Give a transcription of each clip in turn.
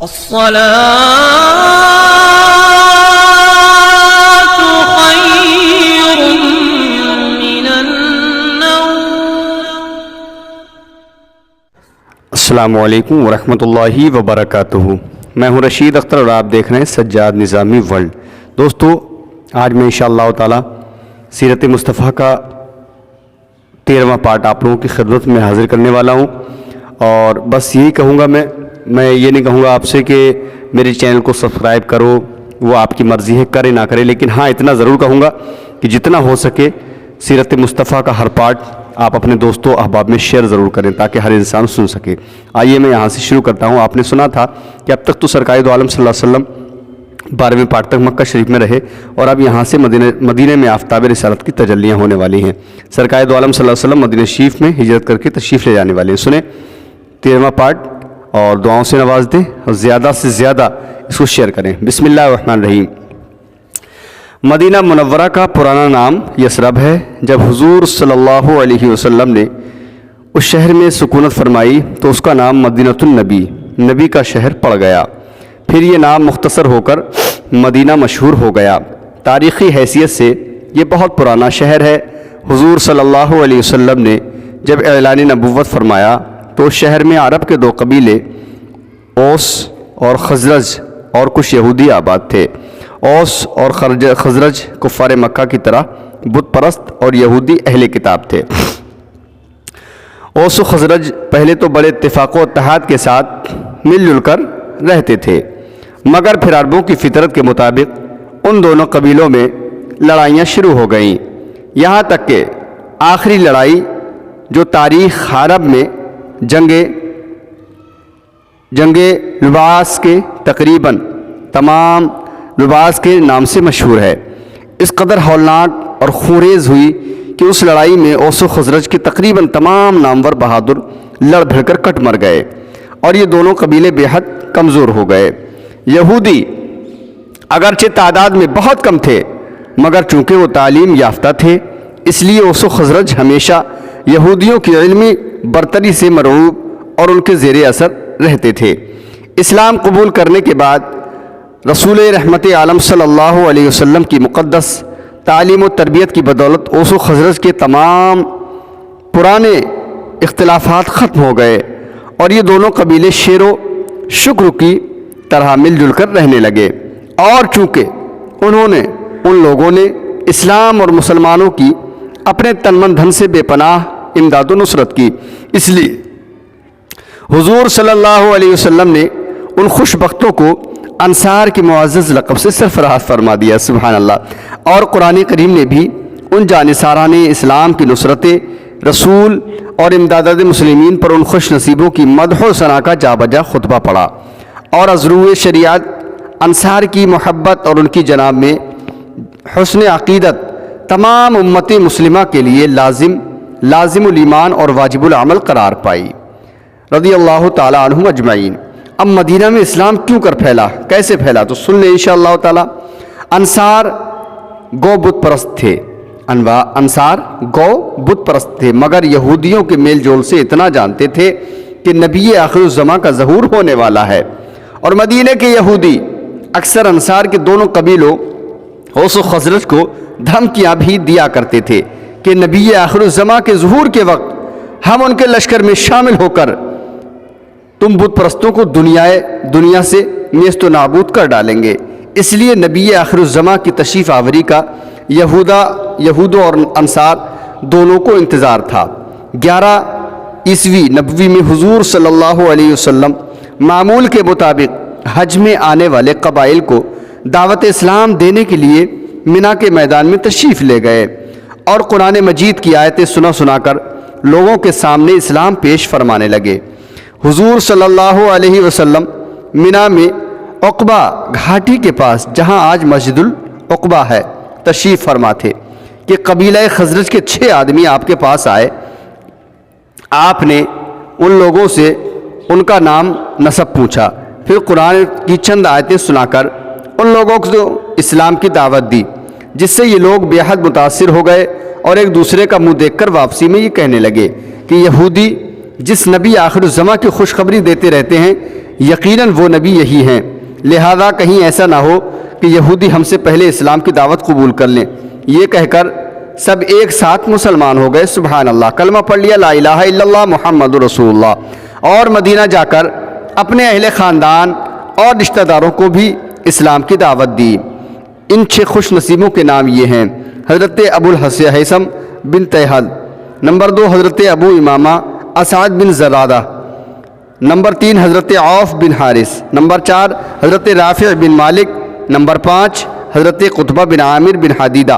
الصلاة خير من النوم. السلام علیکم ورحمۃ اللہ وبرکاتہ. میں ہوں رشید اختر اور آپ دیکھ رہے ہیں سجاد نظامی ورلڈ. دوستو، آج میں انشاءاللہ تعالی سیرت مصطفیٰ کا 13واں پارٹ آپ لوگوں کی خدمت میں حاضر کرنے والا ہوں. اور بس یہی کہوں گا، میں یہ نہیں کہوں گا آپ سے کہ میرے چینل کو سبسکرائب کرو، وہ آپ کی مرضی ہے، کرے نہ کرے، لیکن ہاں اتنا ضرور کہوں گا کہ جتنا ہو سکے سیرت مصطفیٰ کا ہر پارٹ آپ اپنے دوستوں احباب میں شیئر ضرور کریں تاکہ ہر انسان سن سکے. آئیے میں یہاں سے شروع کرتا ہوں. آپ نے سنا تھا کہ اب تک تو سرکار دو عالم صلی اللہ علیہ وسلم 12ویں پارٹ تک مکہ شریف میں رہے، اور اب یہاں سے مدینہ میں آفتاب رسالت کی تجلیاں ہونے والی ہیں. سرکار دو عالم صلی اللہ علیہ وسلم مدینہ شریف میں ہجرت کر کے تشریف لے جانے والے ہیں. سنیں 13واں پارٹ اور دعاؤں سے نواز دیں اور زیادہ سے زیادہ اس کو شیئر کریں. بسم اللہ الرحمن الرحیم. مدینہ منورہ کا پرانا نام یثرب ہے. جب حضور صلی اللہ علیہ وسلم نے اس شہر میں سکونت فرمائی تو اس کا نام مدینۃ النبی، نبی کا شہر پڑ گیا. پھر یہ نام مختصر ہو کر مدینہ مشہور ہو گیا. تاریخی حیثیت سے یہ بہت پرانا شہر ہے. حضور صلی اللہ علیہ وسلم نے جب اعلان نبوت فرمایا تو اس شہر میں عرب کے 2 قبیلے اوس اور خزرج اور کچھ یہودی آباد تھے. اوس اور خزرج کفار مکہ کی طرح بت پرست اور یہودی اہل کتاب تھے. اوس و خزرج پہلے تو بڑے اتفاق و اتحاد کے ساتھ مل جل کر رہتے تھے، مگر پھر عربوں کی فطرت کے مطابق ان دونوں قبیلوں میں لڑائیاں شروع ہو گئیں، یہاں تک کہ آخری لڑائی جو تاریخ عرب میں جنگ لباس کے تقریباً تمام لباس کے نام سے مشہور ہے، اس قدر ہولناک اور خونریز ہوئی کہ اس لڑائی میں اوس و خزرج کے تقریباً تمام نامور بہادر لڑ بھڑ کر کٹ مر گئے اور یہ دونوں قبیلے بے حد کمزور ہو گئے. یہودی اگرچہ تعداد میں بہت کم تھے مگر چونکہ وہ تعلیم یافتہ تھے، اس لیے اوس و خزرج ہمیشہ یہودیوں کی علمی برتری سے مرعوب اور ان کے زیر اثر رہتے تھے. اسلام قبول کرنے کے بعد رسول رحمت عالم صلی اللہ علیہ وسلم کی مقدس تعلیم و تربیت کی بدولت اوس و خزرج کے تمام پرانے اختلافات ختم ہو گئے اور یہ دونوں قبیلے شیر و شکر کی طرح مل جل کر رہنے لگے. اور چونکہ ان لوگوں نے اسلام اور مسلمانوں کی اپنے تن من دھن سے بے پناہ امداد و نصرت کی، اس لیے حضور صلی اللہ علیہ وسلم نے ان خوش بختوں کو انصار کے معزز لقب سے سرفراز فرما دیا. سبحان اللہ. اور قرآن کریم نے بھی ان جانثاران اسلام کی نصرت رسول اور امداد مسلمین پر ان خوش نصیبوں کی مدح و ثنا کا جا بجا خطبہ پڑھا اور از روئے شریعت انصار کی محبت اور ان کی جناب میں حسن عقیدت تمام امت مسلمہ کے لیے لازم الایمان اور واجب العمل قرار پائی. رضی اللہ تعالی عنہم اجمعین. اب مدینہ میں اسلام کیوں کر پھیلا، کیسے پھیلا، تو سن لیں انشاءاللہ تعالی. انصار گو بت پرست تھے، انصار گو بت پرست تھے، مگر یہودیوں کے میل جول سے اتنا جانتے تھے کہ نبی آخر الزماں کا ظہور ہونے والا ہے. اور مدینہ کے یہودی اکثر انصار کے دونوں قبیلوں اوس و خزرج کو دھمکیاں بھی دیا کرتے تھے کہ نبی آخر الزماں کے ظہور کے وقت ہم ان کے لشکر میں شامل ہو کر تم بت پرستوں کو دنیا سے نیست و نابود کر ڈالیں گے. اس لیے نبی آخر الزماں کی تشریف آوری کا یہود اور انصار دونوں کو انتظار تھا. 11 عیسوی نبوی میں حضور صلی اللہ علیہ وسلم معمول کے مطابق حج میں آنے والے قبائل کو دعوت اسلام دینے کے لیے منی کے میدان میں تشریف لے گئے اور قرآن مجید کی آیتیں سنا کر لوگوں کے سامنے اسلام پیش فرمانے لگے. حضور صلی اللہ علیہ وسلم منی میں عقبہ گھاٹی کے پاس، جہاں آج مسجد العقبہ ہے، تشریف فرما تھے کہ قبیلہ خزرج کے 6 آدمی آپ کے پاس آئے. آپ نے ان لوگوں سے ان کا نام نسب پوچھا، پھر قرآن کی چند آیتیں سنا کر ان لوگوں کو اسلام کی دعوت دی، جس سے یہ لوگ بے حد متاثر ہو گئے اور ایک دوسرے کا منہ دیکھ کر واپسی میں یہ کہنے لگے کہ یہودی جس نبی آخر الزماں کی خوشخبری دیتے رہتے ہیں یقیناً وہ نبی یہی ہیں، لہذا کہیں ایسا نہ ہو کہ یہودی ہم سے پہلے اسلام کی دعوت قبول کر لیں۔ یہ کہہ کر سب ایک ساتھ مسلمان ہو گئے۔ سبحان اللہ، کلمہ پڑھ لیا لا الہ الا اللہ محمد رسول اللہ، اور مدینہ جا کر اپنے اہل خاندان اور رشتہ داروں کو بھی اسلام کی دعوت دی۔ ان 6 خوش نصیبوں کے نام یہ ہیں: حضرت ابو الحیثم بن طیہل، نمبر 2 حضرت ابو امامہ اسعد بن زرادہ، نمبر 3 حضرت عوف بن حارث، نمبر 4 حضرت رافع بن مالک، نمبر 5 حضرت قطبہ بن عامر بن حدیدہ،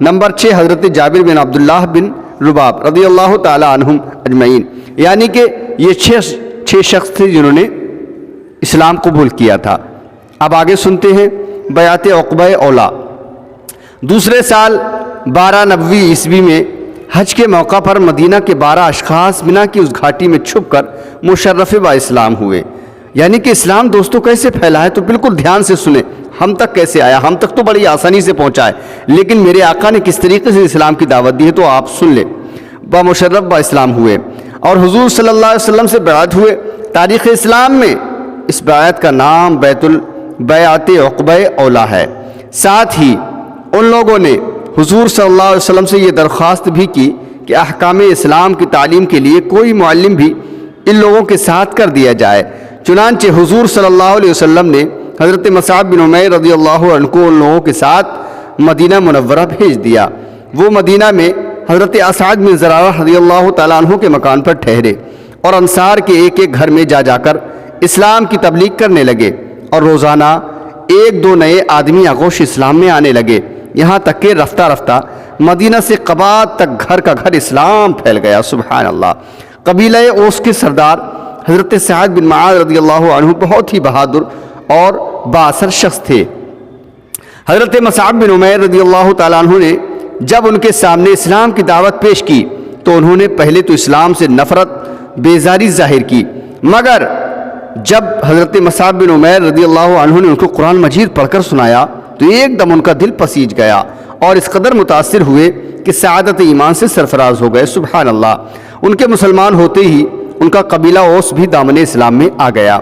نمبر 6 حضرت جابر بن عبداللہ بن رباب رضی اللہ تعالی عنہم اجمعین۔ یعنی کہ یہ 6 شخص تھے جنہوں نے اسلام قبول کیا تھا۔ اب آگے سنتے ہیں بیعت عقبہ اولا۔ دوسرے سال 1290 عیسوی میں حج کے موقع پر مدینہ کے 12 اشخاص منا کی اس گھاٹی میں چھپ کر مشرف با اسلام ہوئے۔ یعنی کہ اسلام دوستوں کیسے پھیلا ہے، تو بالکل دھیان سے سنیں، ہم تک کیسے آیا۔ ہم تک تو بڑی آسانی سے پہنچا ہے، لیکن میرے آقا نے کس طریقے سے اسلام کی دعوت دی ہے تو آپ سن لیں۔ با مشرف با اسلام ہوئے اور حضور صلی اللہ علیہ وسلم سے بیعت ہوئے۔ تاریخ اسلام میں اس بیعت کا نام بیعت عقبہ اولا ہے۔ ساتھ ہی ان لوگوں نے حضور صلی اللہ علیہ وسلم سے یہ درخواست بھی کی کہ احکام اسلام کی تعلیم کے لیے کوئی معلم بھی ان لوگوں کے ساتھ کر دیا جائے۔ چنانچہ حضور صلی اللہ علیہ وسلم نے حضرت مصعب بن عمیر رضی اللہ عنہ کو ان لوگوں کے ساتھ مدینہ منورہ بھیج دیا۔ وہ مدینہ میں حضرت اسعد بن زرارہ رضی اللہ تعالیٰ عنہ کے مکان پر ٹھہرے اور انصار کے ایک ایک گھر میں جا کر اسلام کی تبلیغ کرنے لگے، اور روزانہ 1-2 نئے آدمی آغوش اسلام میں آنے لگے، یہاں تک کہ رفتہ رفتہ مدینہ سے قباء تک گھر کا گھر اسلام پھیل گیا۔ سبحان اللہ۔ قبیلہ اوس کے سردار حضرت سعد بن معاذ رضی اللہ عنہ بہت ہی بہادر اور بااثر شخص تھے۔ حضرت مصعب بن عمیر رضی اللہ تعالیٰ عنہ نے جب ان کے سامنے اسلام کی دعوت پیش کی تو انہوں نے پہلے تو اسلام سے نفرت بیزاری ظاہر کی، مگر جب حضرت مصعب بن عمیر رضی اللہ عنہ نے ان کو قرآن مجید پڑھ کر سنایا تو ایک دم ان کا دل پسیج گیا اور اس قدر متاثر ہوئے کہ سعادت ایمان سے سرفراز ہو گئے۔ سبحان اللہ۔ ان کے مسلمان ہوتے ہی ان کا قبیلہ اوس بھی دامن اسلام میں آ گیا۔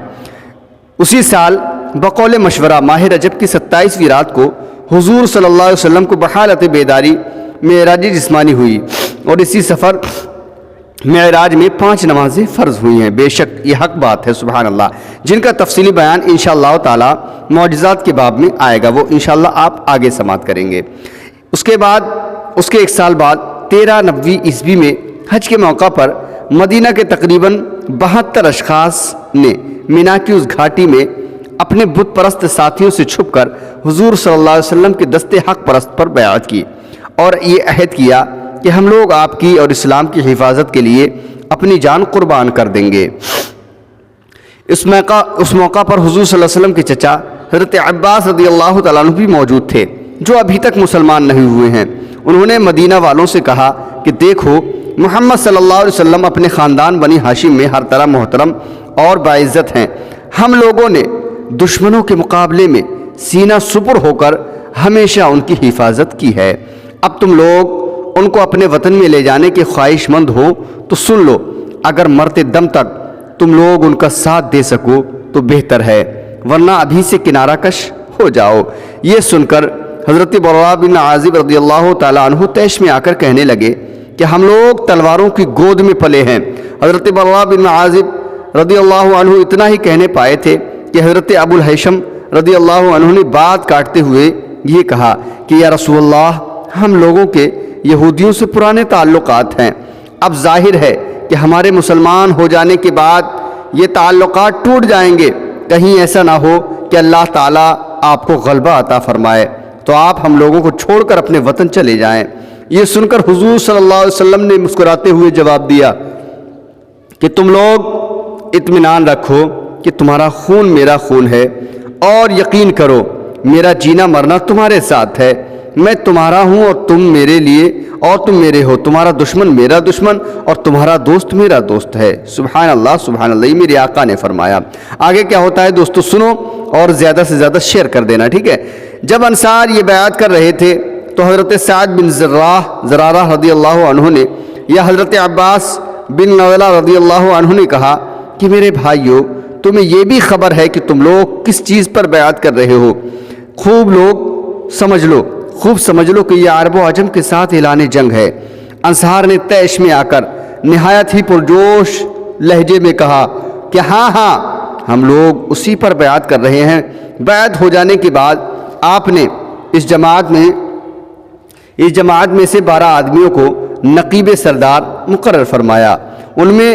اسی سال بقول مشورہ ماہ رجب کی 27ویں رات کو حضور صلی اللہ علیہ وسلم کو بحالت بیداری معراج جسمانی ہوئی، اور اسی سفر معراج میں 5 نمازیں فرض ہوئی ہیں۔ بے شک یہ حق بات ہے، سبحان اللہ، جن کا تفصیلی بیان انشاءاللہ تعالی معجزات کے باب میں آئے گا، وہ انشاءاللہ آپ آگے سماعت کریں گے۔ اس کے 1 سال بعد 1390 عیسوی میں حج کے موقع پر مدینہ کے تقریباً 72 اشخاص نے مینا کی اس گھاٹی میں اپنے بت پرست ساتھیوں سے چھپ کر حضور صلی اللہ علیہ وسلم کے دست حق پرست پر بیعت کی اور یہ عہد کیا کہ ہم لوگ آپ کی اور اسلام کی حفاظت کے لیے اپنی جان قربان کر دیں گے۔ اس موقع پر حضور صلی اللہ علیہ وسلم کے چچا حضرت عباس رضی اللہ تعالیٰ عنہ بھی موجود تھے، جو ابھی تک مسلمان نہیں ہوئے ہیں۔ انہوں نے مدینہ والوں سے کہا کہ دیکھو، محمد صلی اللہ علیہ وسلم اپنے خاندان بنی ہاشم میں ہر طرح محترم اور باعزت ہیں۔ ہم لوگوں نے دشمنوں کے مقابلے میں سینہ سپر ہو کر ہمیشہ ان کی حفاظت کی ہے۔ اب تم لوگ ان کو اپنے وطن میں لے جانے کے خواہش مند ہو تو سن لو، اگر مرتے دم تک تم لوگ ان کا ساتھ دے سکو تو بہتر ہے، ورنہ ابھی سے کنارہ کش ہو جاؤ۔ یہ سن کر حضرت براء بن عازب رضی اللہ تعالیٰ عنہ طیش میں آ کر کہنے لگے کہ ہم لوگ تلواروں کی گود میں پلے ہیں۔ حضرت براء بن عازب رضی اللہ عنہ اتنا ہی کہنے پائے تھے کہ حضرت ابو الحیثم رضی اللہ عنہ نے بات کاٹتے ہوئے یہ کہا کہ یا رسول اللہ، ہم لوگوں کے یہودیوں سے پرانے تعلقات ہیں، اب ظاہر ہے کہ ہمارے مسلمان ہو جانے کے بعد یہ تعلقات ٹوٹ جائیں گے، کہیں ایسا نہ ہو کہ اللہ تعالیٰ آپ کو غلبہ عطا فرمائے تو آپ ہم لوگوں کو چھوڑ کر اپنے وطن چلے جائیں۔ یہ سن کر حضور صلی اللہ علیہ وسلم نے مسکراتے ہوئے جواب دیا کہ تم لوگ اطمینان رکھو کہ تمہارا خون میرا خون ہے، اور یقین کرو میرا جینا مرنا تمہارے ساتھ ہے، میں تمہارا ہوں اور تم میرے لیے اور تم میرے ہو، تمہارا دشمن میرا دشمن اور تمہارا دوست میرا دوست ہے۔ سبحان اللہ سبحان اللہ، یہ میرے آقا نے فرمایا۔ آگے کیا ہوتا ہے دوستو سنو اور زیادہ سے زیادہ شیئر کر دینا، ٹھیک ہے۔ جب انصار یہ بیعت کر رہے تھے تو حضرت سعد بن زرارہ رضی اللہ عنہ نے یا حضرت عباس بن نویلہ رضی اللہ عنہ نے کہا کہ میرے بھائیو، تمہیں یہ بھی خبر ہے کہ تم لوگ کس چیز پر بیعت کر رہے ہو؟ خوب سمجھ لو کہ یہ عرب و عجم کے ساتھ اعلان جنگ ہے۔ انصار نے طیش میں آ کر نہایت ہی پرجوش لہجے میں کہا کہ ہاں ہم لوگ اسی پر بیعت کر رہے ہیں۔ بیعت ہو جانے کے بعد آپ نے اس جماعت میں سے 12 آدمیوں کو نقیب سردار مقرر فرمایا۔ ان میں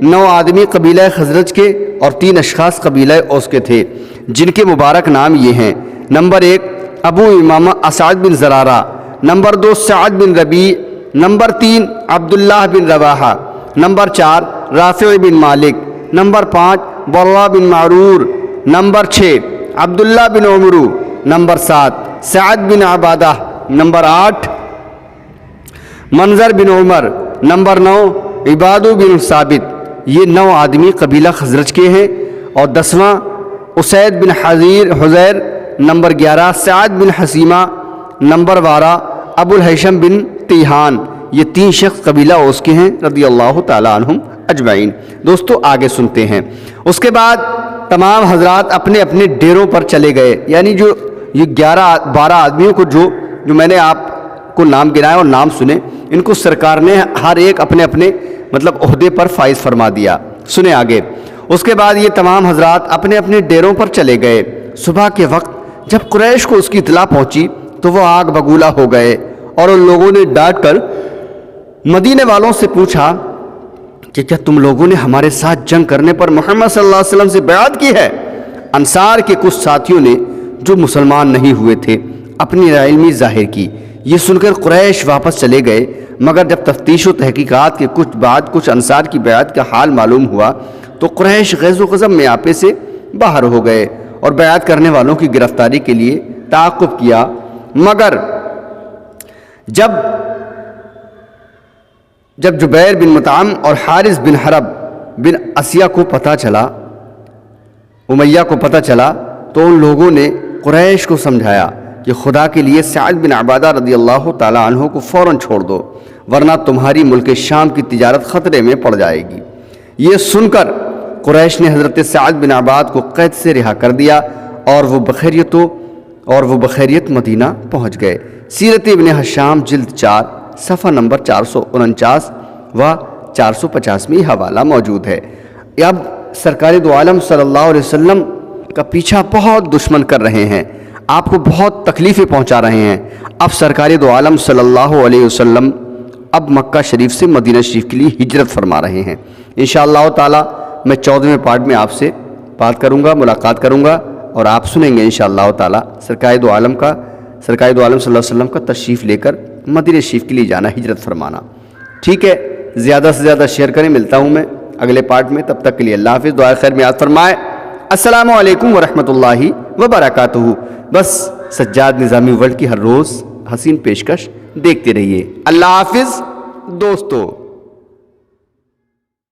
9 آدمی قبیلہ خزرج کے اور 3 اشخاص قبیلہ اوس کے تھے، جن کے مبارک نام یہ ہیں: نمبر 1 ابو امامہ اسعد بن زرارہ، نمبر 2 سعد بن ربیع، نمبر 3 عبداللہ بن رواحہ، نمبر 4 رافع بن مالک، نمبر 5 برہ بن معرور، نمبر 6 عبداللہ بن عمرو، نمبر 7 سعد بن عبادہ، نمبر 8 منظر بن عمر، نمبر 9 عباد بن ثابت۔ یہ 9 آدمی قبیلہ خزرج کے ہیں۔ اور 10واں اسید بن حزیر، نمبر 11 سعد بن حسیمہ، نمبر 12 ابو الحیشم بن تیہان۔ یہ 3 شخص قبیلہ اوس کے ہیں رضی اللہ تعالیٰ عنہم اجمعین۔ دوستو آگے سنتے ہیں۔ اس کے بعد تمام حضرات اپنے اپنے ڈیروں پر چلے گئے، یعنی جو یہ 12 آدمیوں کو جو میں نے آپ کو نام گنایا اور نام سنے، ان کو سرکار نے ہر ایک اپنے اپنے عہدے پر فائز فرما دیا۔ سنیں آگے۔ اس کے بعد یہ تمام حضرات اپنے اپنے ڈیروں پر چلے گئے۔ صبح کے وقت جب قریش کو اس کی اطلاع پہنچی تو وہ آگ بگولا ہو گئے، اور ان لوگوں نے ڈانٹ کر مدینے والوں سے پوچھا کہ کیا تم لوگوں نے ہمارے ساتھ جنگ کرنے پر محمد صلی اللہ علیہ وسلم سے بیعت کی ہے؟ انصار کے کچھ ساتھیوں نے جو مسلمان نہیں ہوئے تھے اپنی علمی ظاہر کی۔ یہ سن کر قریش واپس چلے گئے، مگر جب تفتیش و تحقیقات کے کچھ انصار کی بیعت کا حال معلوم ہوا تو قریش غیظ و غضب میں آپے سے باہر ہو گئے اور بیعت کرنے والوں کی گرفتاری کے لیے تعاقب کیا۔ مگر جب جبیر بن مطعم اور حارث بن حرب بن امیہ کو پتہ چلا تو ان لوگوں نے قریش کو سمجھایا کہ خدا کے لیے سعد بن عبادہ رضی اللہ تعالیٰ عنہ کو فوراً چھوڑ دو، ورنہ تمہاری ملک شام کی تجارت خطرے میں پڑ جائے گی۔ یہ سن کر قریش نے حضرت سعد بن عباد کو قید سے رہا کر دیا، اور وہ بخیریت مدینہ پہنچ گئے۔ سیرت ابن ہشام جلد 4 صفحہ نمبر 449 و 450 میں حوالہ موجود ہے۔ اب سرکار دو عالم صلی اللہ علیہ وسلم کا پیچھا بہت دشمن کر رہے ہیں، آپ کو بہت تکلیفیں پہنچا رہے ہیں۔ اب سرکار دو عالم صلی اللہ علیہ وسلم اب مکہ شریف سے مدینہ شریف کے لیے ہجرت فرما رہے ہیں۔ انشاءاللہ تعالی میں 14ویں پارٹ میں آپ سے بات کروں گا، ملاقات کروں گا، اور آپ سنیں گے انشاءاللہ تعالی سرکار دو عالم صلی اللہ علیہ وسلم کا تشریف لے کر مدینہ شریف کے لیے جانا، ہجرت فرمانا۔ ٹھیک ہے، زیادہ سے زیادہ شیئر کریں۔ ملتا ہوں میں اگلے پارٹ میں، تب تک کے لیے اللہ حافظ، دعائے خیر میں یاد فرمائے۔ السلام علیکم ورحمۃ اللہ وبرکاتہ۔ بس سجاد نظامی ورلڈ کی ہر روز حسین پیشکش دیکھتے رہیے۔ اللہ حافظ دوستو۔